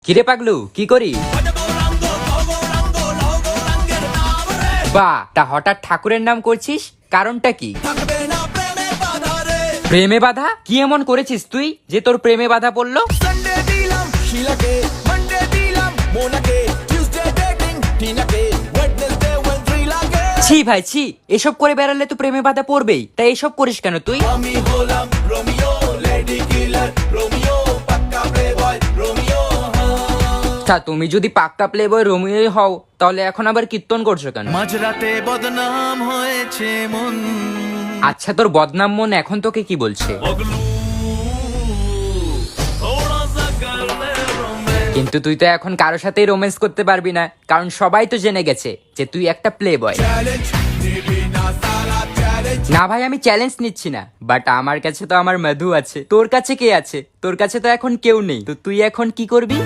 কিরে পাগলু, কি করি? বাহ, তা হঠাৎ ঠাকুরের নাম করছিস, কারণটা কি? প্রেমে বাধা? কি এমন করেছিস তুই যে তোর প্রেমে বাধা পড়লো? ছি ভাই ছি, এসব করে বেড়ালে তো প্রেমে বাধা পড়বেই, তাই এসব করিস কেন তুই? তা তুমি যদি পাক্কা প্লে বয় রোমিওই হও, তাহলে এখন আবার কীর্তন করছো কেন? মাঝরাতে বদনাম হয়েছে মন। আচ্ছা, তোর বদনাম মন এখন তোকে কি বলছে? কিন্তু তুই তো এখন কারোর সাথেই রোম্যান্স করতে পারবি না, কারণ সবাই তো জেনে গেছে যে তুই একটা প্লে বয়। না ভাই, আমি চ্যালেঞ্জ নিচ্ছি না, বাট আমার কাছে তো আমার মধু আছে। তোর কাছে কে আছে? তোর কাছে তো এখন কেউ নেই, তো তুই এখন কি করবি?